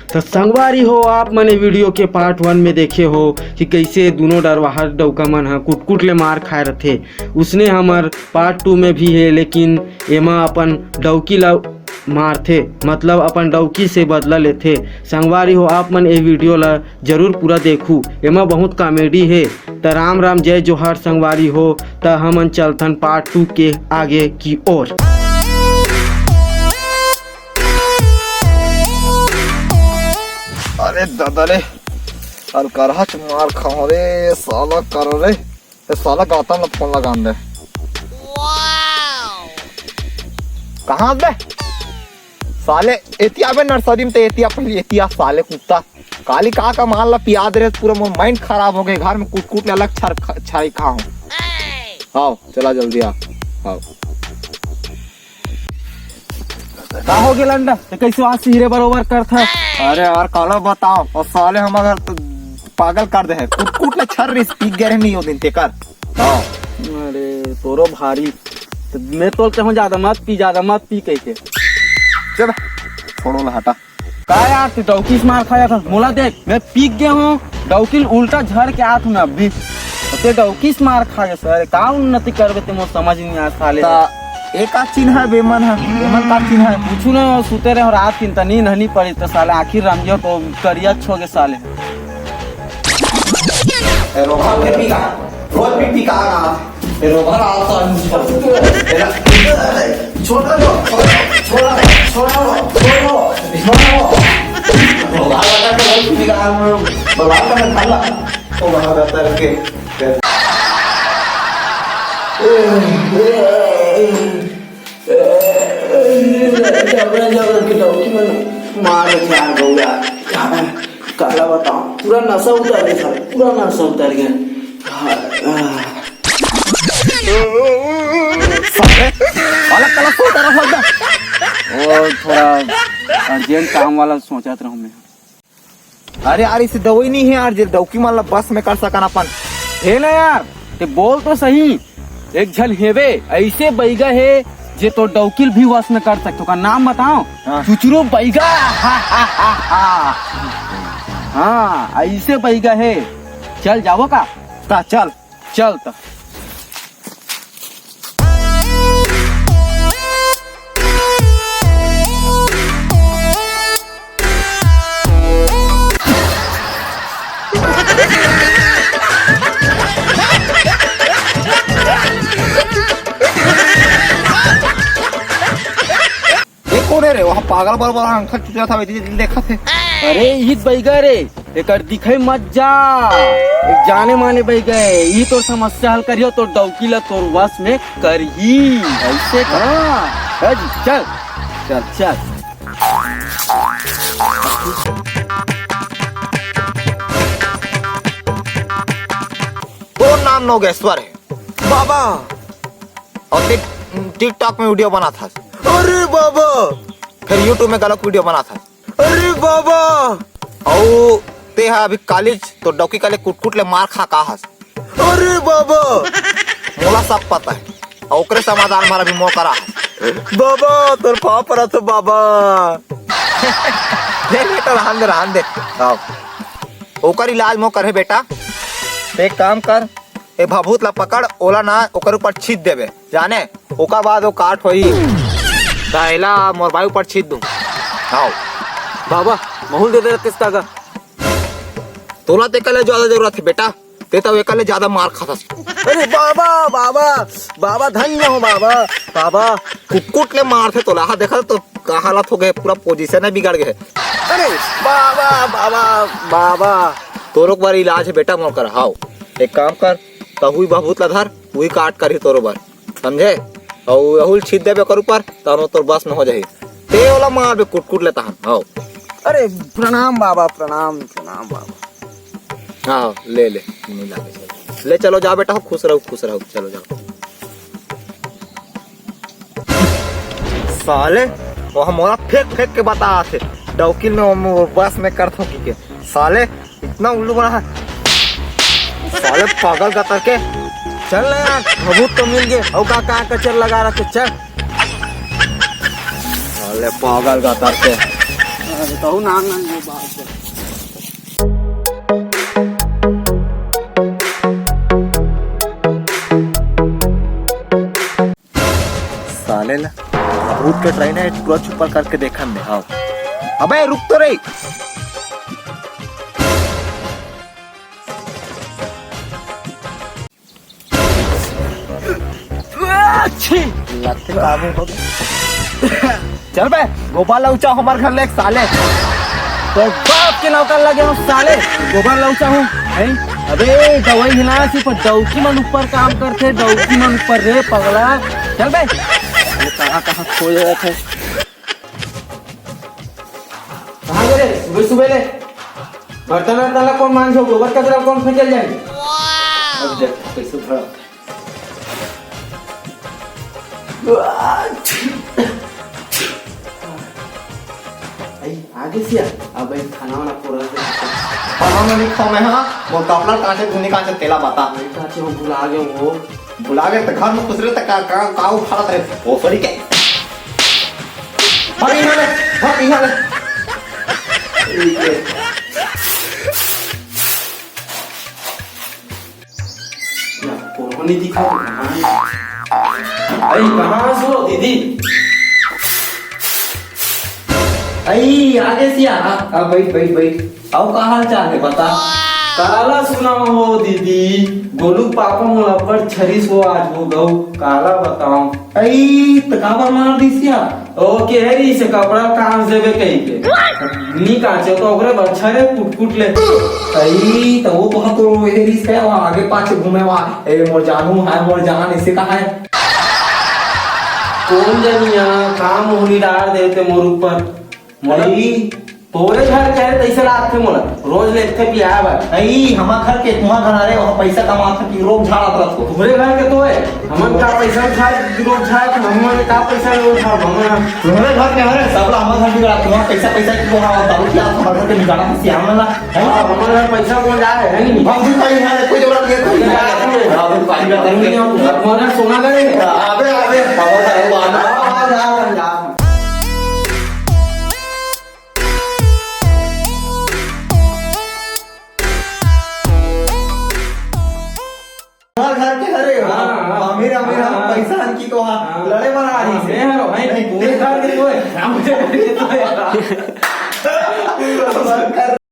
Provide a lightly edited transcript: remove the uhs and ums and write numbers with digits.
तो संगवारी हो, आप मने वीडियो के पार्ट 1 में देखे हो कि कैसे दोनों डरवाहा डौका मन ह कुट ले मार खाए रथे। उसने हमर पार्ट 2 में भी है, लेकिन एमा अपन डौकी ला मारथे, मतलब अपन डौकी से बदला लेथे। संगवारी हो, आप मन ये वीडियो ला जरूर पूरा देखू, एमा बहुत कॉमेडी है। तो राम राम जय जोहार संगवारी हो। तो हमन चलथन पार्ट 2 के आगे की ओर। अरे दादा रे, अलकरहा मार खाओ रे साला, करो रे ये साला गौतम फोन लगा दे। कहाँ बे साले एतिया बे नर्सरी में, तो एतिया पहले एतिया साले कुत्ता काली का माल ला पियाद रे, पूरा मोर माइंड खराब हो गए। घर में कूट ले अलग छाई खाओ। आओ चला जल्दी आओ। का हो गया लंडा, तो कैसे आज से हीरे बरोबर करता। अरे यार काला बताओ, और साले हम अगर तो पागल कर दे है, कूट ले छर रे स्पीक गए नहीं हो दिन ते कर। अरे तोरो भारी, तो मैं तो कहूँ ज्यादा मत पी कैसे। चल छोड़ो ला हटा। का यार तू डौकी से मार खाया था, मोला देख मैं पीक गया हूँ, डौकी उल्टा झड़ के आत हूँ ना अभी, ते डौकी से मार खा गया। सर का उन्नति करबे ते मोर समझ नहीं आ साले। एक आध चिन्ह है बेमन का चिन्ह है। पूछू ना सुते रहे रात की तो नींद नहीं पड़ी, तो साले आखिर रंजियो तो करिया छो गए साले। काला बताओ, पूरा नशा उतर गया, पूरा नशा उतर गया। और थोड़ा अर्जेंट काम वाला सोचा था मैं। अरे यार इसे दवाई नहीं है यार, जो डौकी माला बस में कर सकन अपन है ना यार, ते बोल तो सही। एक झल हेवे ऐसे बैगा है जे तो डौकिल भी वश में कर सकते। का नाम बताओ। चुचुरो बैगा। हाँ ऐसे बैगा है। चल जाओ का चल तो रे वहाँ पागल बराबर अंकल चुचा था देखा थे। अरे ये बैगा रे, एक दिखे मत जा, एक जाने माने बैगा है। ये तो समस्या हल करियो तो डौकी ला तोर वश में कर ही ऐसे। चल चल चल। वो नाम नोगेश्वर है बाबा, और टिकटॉक में वीडियो बना था। अरे बाबा, फिर यूट्यूब में गलत वीडियो बना था। अरे बाबा, औ ते है अभी कॉलेज तो डौकी काले कुट ले मार खा का हस। अरे बाबा, मोला सब पता है, और ओकरे समाधान हमारा भी मो करा है। बाबा तोर पाप पर तो बाबा। ले बेटा रहन दे। आओ ओकर इलाज मो करे बेटा। एक काम कर, ए भभूत ला पकड़, ओला ना ओकर ऊपर छीट देबे जाने, ओकर बाद वो काट होई दाइला मोर भाई ऊपर छीट दूं। आओ बाबा महूल दे दे किस्ता का। तोला ते कले ज्यादा जरूरत है बेटा, ते तो एकले ज्यादा मार खाता। अरे बाबा बाबा बाबा धन्य हो बाबा। बाबा कुट ले मार थे तोला, देखा तो का हालत हो गए, पूरा पोजीशन है बिगड़ गए। अरे बाबा बाबा बाबा तोरो बार इलाज है बेटा मोर कर। आओ एक काम कर, तहुई भभूत ला धर, वही काट कर ही तोरो बार, समझे, और अहुल छीट देबे कर ऊपर, तानो तोर बस में हो जाही। ते वाला मार बे कुट लेता हम। आओ। अरे प्रणाम बाबा, प्रणाम बाबा। हाँ ले मिला ले चलो जाओ बेटा, खुश रहो चलो जाओ। साले वहाँ मोरा फेंक के बता थे डौकिल में बस में करता हूँ के साले इतना उल्लू बना है। साले पागल का करके चल ना यार, भभूत तो मिल गए, और का कचर लगा रखे। चल साले पागल का करके कहू नाम ना ये बात है। साले ला भूत के ट्रेन है पूरा छुपा करके देखा मैं। हाँ अबे रुक तो रे। लगते काबू हो गए। चल बे गोपाल लौचा हमारे घर ले एक साले तो बाप के नौकर लगे हूँ साले गोपाल लौचा हूँ। अबे दवाई हिला सी पर डौकी मन ऊपर काम करते डौकी मन ऊपर रे पगला। चल बे कहाँ कहाँ खो रहे थे। कहाँ गए रे सुबह सुबह ले बर्तन वर्तन कौन मान जो गोबर कचरा कौन फेंकल जाए। अब देख कैसे भरा आगे सिया अब खाना वाना पूरा खाना नहीं खाओ मैं। हाँ वो कपड़ा कांचे धुनी कांचे तेला बता काचे हम भुला गए वो बुला गए तो घर में कुछ रहे तक का उठा रहे वो सॉरी के हम यहाँ ले कौन नहीं दिखा अरे कहाँ सो दीदी आई आगे से आ बैठ बैठ बैठ आओ का हाल चाल है बता। काला सुना हो दीदी गोलू पापा मोला पर छरी सो आज हो गौ काला बताओ। आई तो काबर मार दिसिया ओके हेरी से कपड़ा काम देवे कहीं के नी काचे तो ओकरे बच्छरे कुट ले आई तो वो तो हेरी से आगे पाछे घूमे वा ए मोर जानू है मोर जान इसे कहा है कौन जनिया काम होनी डाल देते मोर ऊपर मोली तोरे घर कहे तैसे लाते मोला रोज लेते भी आया बा आई हमार घर के तुम्हार घर आ रहे वहां पैसा कमाते की रोग झाड़ा तरफ को तुम्हारे घर के तो है हमन का पैसा उठा रोज झाड़ के हमन का पैसा लो उठा हमन तुम्हारे घर के हरे सब हमार घर बिगड़ा तुम्हार पैसा पैसा की को हां दारू क्या हमारे घर के निकाला से हमला है हमन घर पैसा कौन जा है नहीं हम भी भाई है कोई जरूरत नहीं है अब पानी का करूंगी मोना सोना करे अबे अबे बाबा साहब आ